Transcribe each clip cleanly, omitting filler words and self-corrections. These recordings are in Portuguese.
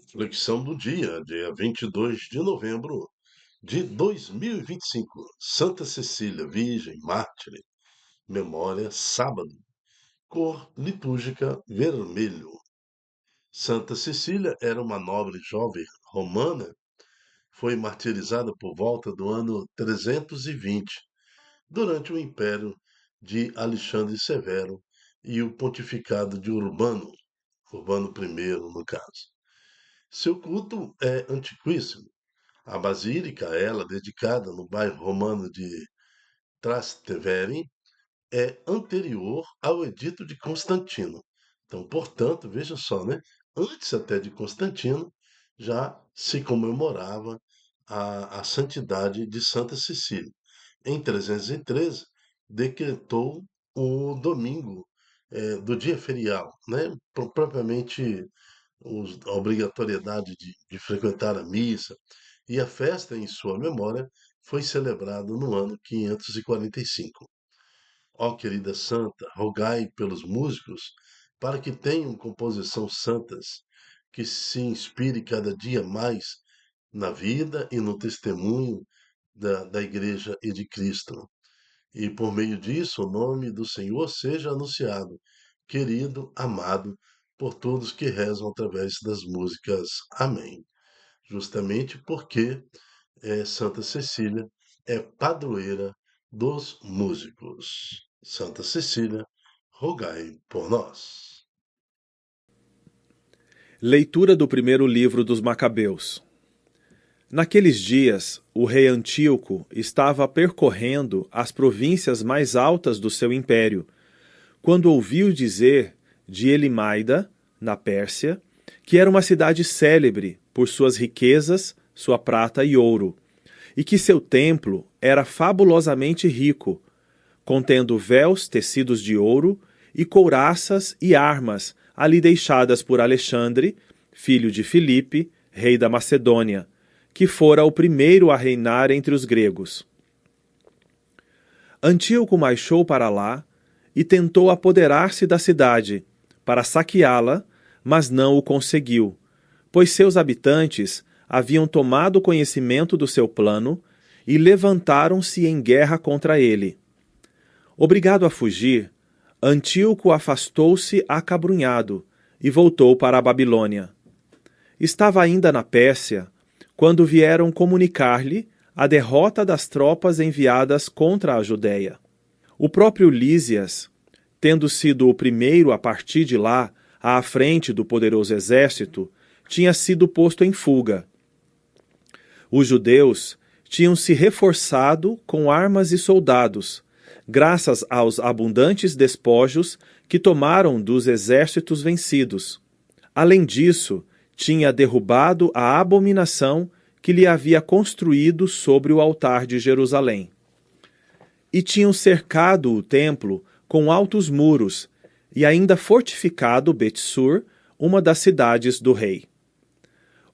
Reflexão do dia 22 de novembro de 2025. Santa Cecília, Virgem, Mártire, memória, sábado, cor litúrgica vermelho. Santa Cecília era uma nobre jovem romana, foi martirizada por volta do ano 320, durante o império de Alexandre Severo e o pontificado de Urbano I, no caso. Seu culto é antiquíssimo. A basílica, ela dedicada no bairro romano de Trastevere, é anterior ao Edito de Constantino. Então, portanto, veja só, né? Antes até de Constantino, já se comemorava a santidade de Santa Cecília. Em 313, decretou o domingo do dia ferial, né? Propriamente a obrigatoriedade de frequentar a missa, e a festa em sua memória foi celebrada no ano 545. Ó querida Santa, rogai pelos músicos para que tenham composição santas, que se inspire cada dia mais na vida e no testemunho da Igreja e de Cristo. E por meio disso, o nome do Senhor seja anunciado, querido, amado, por todos que rezam através das músicas. Amém. Justamente porque Santa Cecília é padroeira dos músicos. Santa Cecília, rogai por nós. Leitura do primeiro livro dos Macabeus. Naqueles dias, o rei Antíoco estava percorrendo as províncias mais altas do seu império, quando ouviu dizer de Elimaida, na Pérsia, que era uma cidade célebre por suas riquezas, sua prata e ouro, e que seu templo era fabulosamente rico, contendo véus tecidos de ouro e couraças e armas ali deixadas por Alexandre, filho de Filipe, rei da Macedônia, que fora o primeiro a reinar entre os gregos. Antíoco marchou para lá e tentou apoderar-se da cidade, para saqueá-la, mas não o conseguiu, pois seus habitantes haviam tomado conhecimento do seu plano e levantaram-se em guerra contra ele. Obrigado a fugir, Antíoco afastou-se acabrunhado e voltou para a Babilônia. Estava ainda na Pérsia quando vieram comunicar-lhe a derrota das tropas enviadas contra a Judéia. O próprio Lísias, tendo sido o primeiro a partir de lá, à frente do poderoso exército, tinha sido posto em fuga. Os judeus tinham se reforçado com armas e soldados, graças aos abundantes despojos que tomaram dos exércitos vencidos. Além disso, tinha derrubado a abominação que lhe havia construído sobre o altar de Jerusalém. E tinham cercado o templo com altos muros, e ainda fortificado Bet-sur, uma das cidades do rei.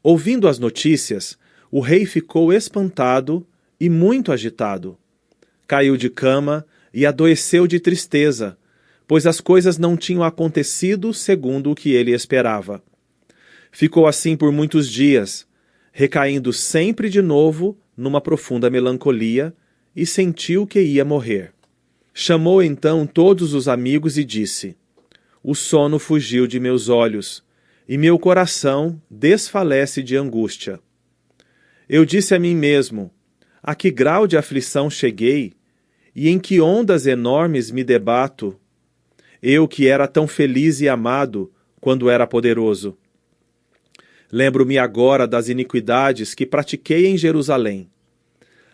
Ouvindo as notícias, o rei ficou espantado e muito agitado. Caiu de cama e adoeceu de tristeza, pois as coisas não tinham acontecido segundo o que ele esperava. Ficou assim por muitos dias, recaindo sempre de novo numa profunda melancolia, e sentiu que ia morrer. Chamou então todos os amigos e disse: O sono fugiu de meus olhos, e meu coração desfalece de angústia. Eu disse a mim mesmo: a que grau de aflição cheguei, e em que ondas enormes me debato, eu que era tão feliz e amado quando era poderoso. Lembro-me agora das iniquidades que pratiquei em Jerusalém.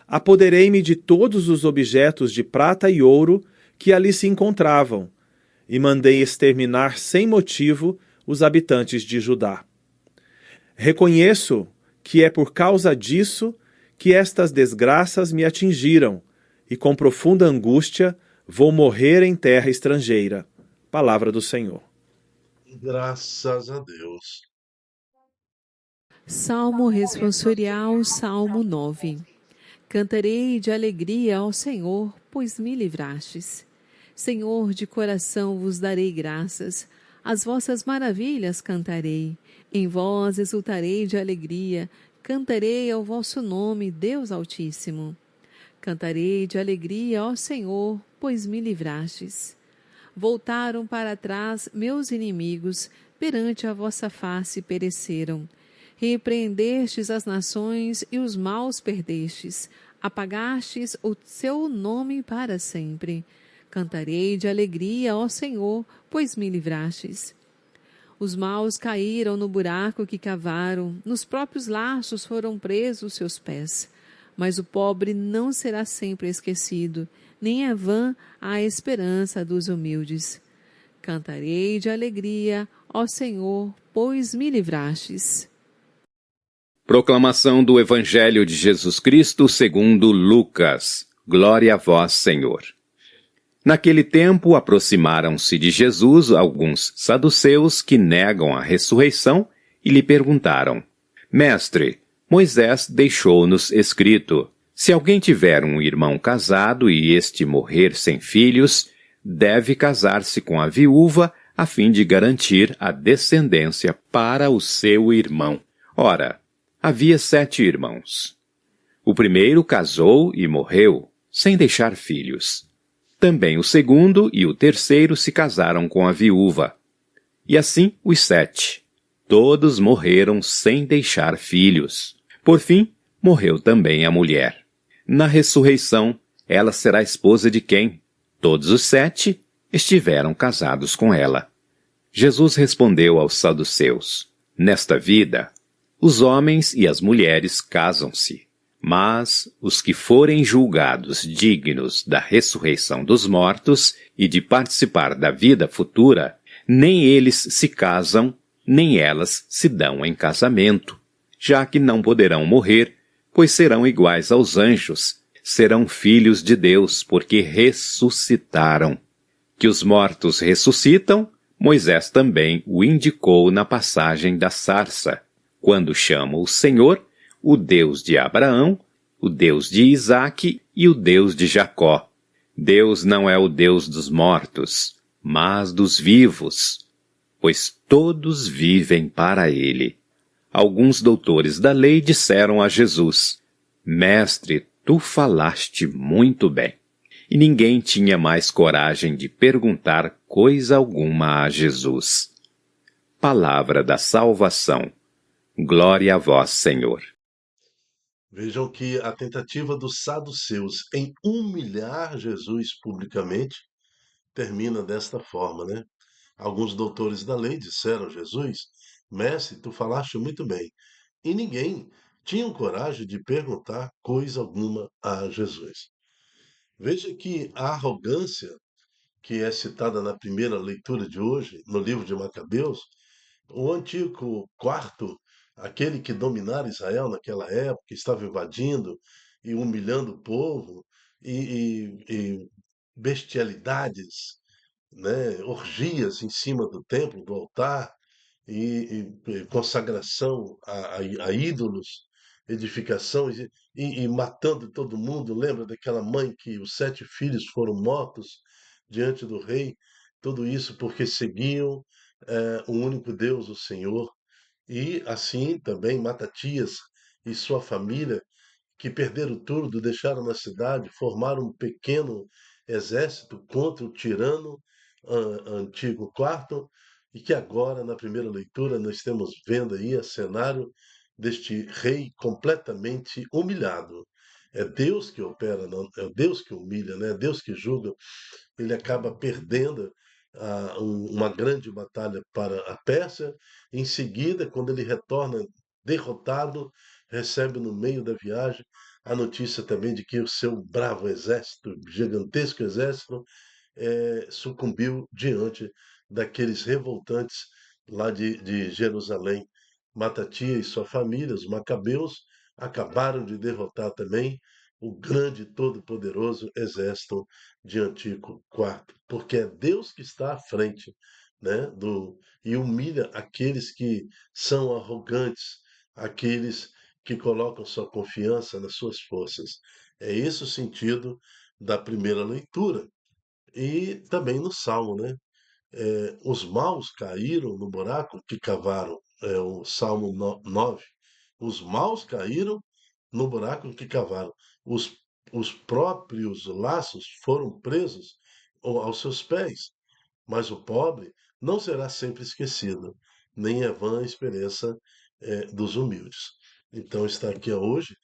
Apoderei-me de todos os objetos de prata e ouro que ali se encontravam, e mandei exterminar sem motivo os habitantes de Judá. Reconheço que é por causa disso que estas desgraças me atingiram, e com profunda angústia vou morrer em terra estrangeira. Palavra do Senhor. Graças a Deus. Salmo responsorial, Salmo 9. Cantarei de alegria ao Senhor, pois me livrastes. Senhor, de coração vos darei graças. As vossas maravilhas cantarei, em vós exultarei de alegria, cantarei ao vosso nome, Deus Altíssimo. Cantarei de alegria, ó Senhor, pois me livrastes. Voltaram para trás meus inimigos, perante a vossa face pereceram. Repreendestes as nações e os maus perdestes, apagastes o seu nome para sempre. Cantarei de alegria, ó Senhor, pois me livrastes. Os maus caíram no buraco que cavaram, nos próprios laços foram presos seus pés. Mas o pobre não será sempre esquecido, nem é vã a esperança dos humildes. Cantarei de alegria, ó Senhor, pois me livrastes. Proclamação do Evangelho de Jesus Cristo segundo Lucas. Glória a vós, Senhor. Naquele tempo aproximaram-se de Jesus alguns saduceus que negam a ressurreição e lhe perguntaram: Mestre, Moisés deixou-nos escrito: se alguém tiver um irmão casado e este morrer sem filhos, deve casar-se com a viúva a fim de garantir a descendência para o seu irmão. Ora, havia 7 irmãos. O primeiro casou e morreu, sem deixar filhos. Também o segundo e o terceiro se casaram com a viúva. E assim os 7. Todos morreram sem deixar filhos. Por fim, morreu também a mulher. Na ressurreição, ela será esposa de quem? Todos os 7 estiveram casados com ela. Jesus respondeu aos saduceus: nesta vida, os homens e as mulheres casam-se. Mas os que forem julgados dignos da ressurreição dos mortos e de participar da vida futura, nem eles se casam, nem elas se dão em casamento, já que não poderão morrer, pois serão iguais aos anjos, serão filhos de Deus, porque ressuscitaram. Que os mortos ressuscitam, Moisés também o indicou na passagem da sarça, quando chama o Senhor, o Deus de Abraão, o Deus de Isaque e o Deus de Jacó. Deus não é o Deus dos mortos, mas dos vivos, pois todos vivem para ele. Alguns doutores da lei disseram a Jesus: Mestre, tu falaste muito bem. E ninguém tinha mais coragem de perguntar coisa alguma a Jesus. Palavra da salvação. Glória a vós, Senhor. Vejam que a tentativa dos saduceus em humilhar Jesus publicamente termina desta forma, né? Alguns doutores da lei disseram a Jesus: Mestre, tu falaste muito bem. E ninguém tinha coragem de perguntar coisa alguma a Jesus. Veja que a arrogância que é citada na primeira leitura de hoje, no livro de Macabeus, o antigo quarto, aquele que dominara Israel naquela época, estava invadindo e humilhando o povo, e bestialidades, né, orgias em cima do templo, do altar, e consagração a ídolos, edificações, e matando todo mundo. Lembra daquela mãe que os 7 filhos foram mortos diante do rei? Tudo isso porque seguiam o único Deus, o Senhor. E assim também Matatias e sua família, que perderam tudo, deixaram na cidade, formaram um pequeno exército contra o tirano antigo quarto, e que agora, na primeira leitura, nós estamos vendo aí o cenário deste rei completamente humilhado. É Deus que opera, não, é Deus que humilha, né? É Deus que julga. Ele acaba perdendo uma grande batalha para a Pérsia. Em seguida, quando ele retorna derrotado, recebe no meio da viagem a notícia também de que o seu bravo exército, gigantesco exército, sucumbiu diante daqueles revoltantes lá de Jerusalém. Matatia e sua família, os macabeus, acabaram de derrotar também o grande e todo-poderoso exército de Antíoco IV, porque é Deus que está à frente, né, e humilha aqueles que são arrogantes, aqueles que colocam sua confiança nas suas forças. É esse o sentido da primeira leitura. E também no Salmo, né? os maus caíram no buraco que cavaram, o Salmo 9. Os maus caíram no buraco que cavaram. Os, os próprios laços foram presos aos seus pés. Mas o pobre não será sempre esquecido, nem é vã a esperança dos humildes. Então está aqui hoje,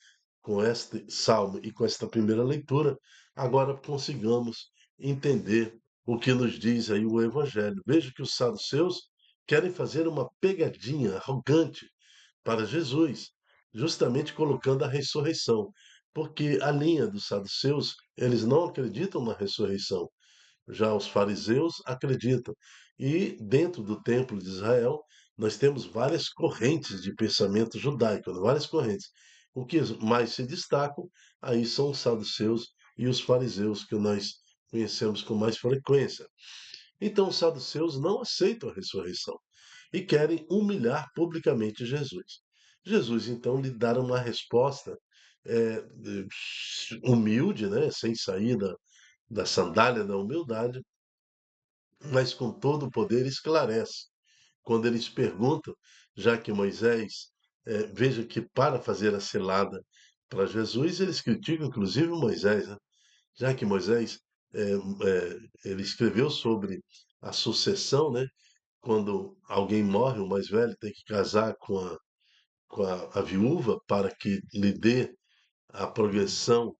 com este salmo e com esta primeira leitura, agora consigamos entender o que nos diz aí o Evangelho. Veja que os saduceus querem fazer uma pegadinha arrogante para Jesus, justamente colocando a ressurreição, porque a linha dos saduceus, eles não acreditam na ressurreição, já os fariseus acreditam. E dentro do templo de Israel, nós temos várias correntes de pensamento judaico, né? Várias correntes. O que mais se destacam aí são os saduceus e os fariseus, que nós conhecemos com mais frequência. Então, os saduceus não aceitam a ressurreição e querem humilhar publicamente Jesus. Jesus, então, lhe dá uma resposta é, humilde, né? Sem sair da sandália da humildade, mas com todo o poder esclarece. Quando eles perguntam, já que Moisés, veja que para fazer a selada para Jesus, eles criticam inclusive Moisés, né? Já que Moisés, ele escreveu sobre a sucessão, né? Quando alguém morre, o mais velho tem que casar com a viúva para que lhe dê a progressão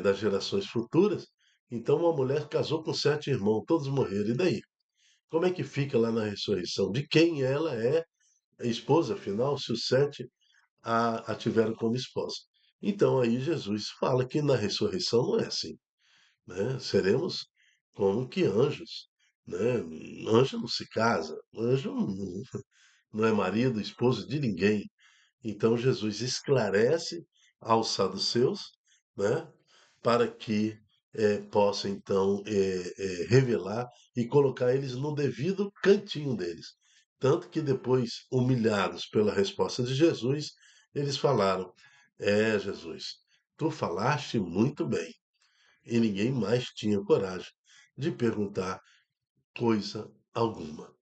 das gerações futuras. Então, uma mulher casou com 7 irmãos, todos morreram. E daí? Como é que fica lá na ressurreição? De quem ela é a esposa, afinal, se os 7 a tiveram como esposa? Então, aí Jesus fala que na ressurreição não é assim, né? Seremos como que anjos, né? Anjo não se casa, anjo não é marido, esposo de ninguém. Então Jesus esclarece aos saduceus, né, para que possa então revelar e colocar eles no devido cantinho deles. Tanto que depois, humilhados pela resposta de Jesus, eles falaram: Jesus, tu falaste muito bem. E ninguém mais tinha coragem de perguntar coisa alguma.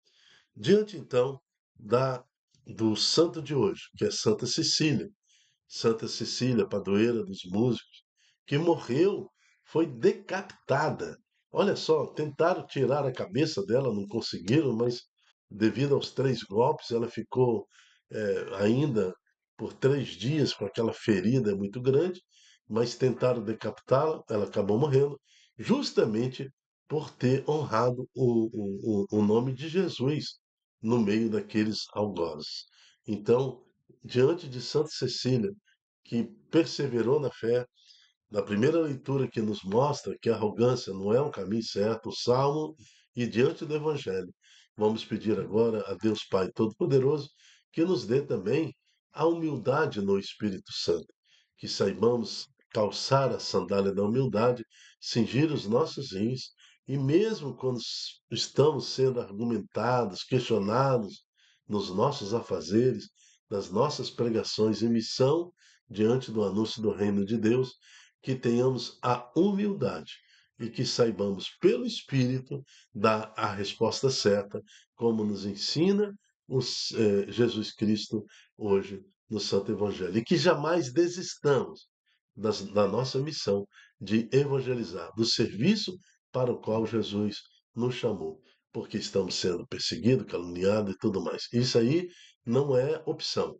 Diante então da do santo de hoje, que é Santa Cecília, padroeira dos músicos, que morreu, foi decapitada. Olha só, tentaram tirar a cabeça dela, não conseguiram, mas devido aos 3 golpes, ela ficou ainda por 3 dias com aquela ferida muito grande, mas tentaram decapitá-la, ela acabou morrendo, justamente por ter honrado o nome de Jesus no meio daqueles algozes. Então, diante de Santa Cecília, que perseverou na fé, na primeira leitura que nos mostra que a arrogância não é um caminho certo, o Salmo e diante do Evangelho. Vamos pedir agora a Deus Pai Todo-Poderoso que nos dê também a humildade no Espírito Santo, que saibamos calçar a sandália da humildade, cingir os nossos rins e mesmo quando estamos sendo argumentados, questionados nos nossos afazeres, nas nossas pregações e missão diante do anúncio do reino de Deus, que tenhamos a humildade e que saibamos, pelo Espírito, dar a resposta certa, como nos ensina Jesus Cristo hoje no Santo Evangelho. E que jamais desistamos da nossa missão de evangelizar, do serviço para o qual Jesus nos chamou, porque estamos sendo perseguidos, caluniados e tudo mais. Isso aí não é opção.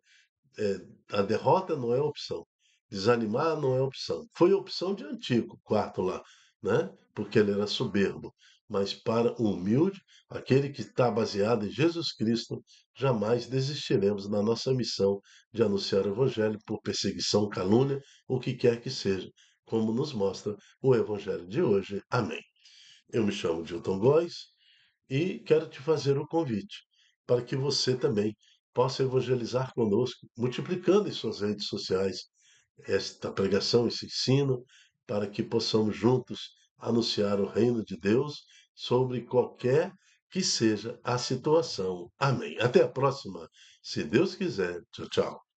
A derrota não é opção. Desanimar não é opção. Foi opção de Antigo, quarto lá, né? Porque ele era soberbo. Mas para o humilde, aquele que está baseado em Jesus Cristo, jamais desistiremos na nossa missão de anunciar o Evangelho por perseguição, calúnia, o que quer que seja, como nos mostra o Evangelho de hoje. Amém. Eu me chamo Dilton Góes e quero te fazer o convite para que você também possa evangelizar conosco, multiplicando em suas redes sociais esta pregação, esse ensino, para que possamos juntos anunciar o reino de Deus sobre qualquer que seja a situação. Amém. Até a próxima, se Deus quiser. Tchau, tchau.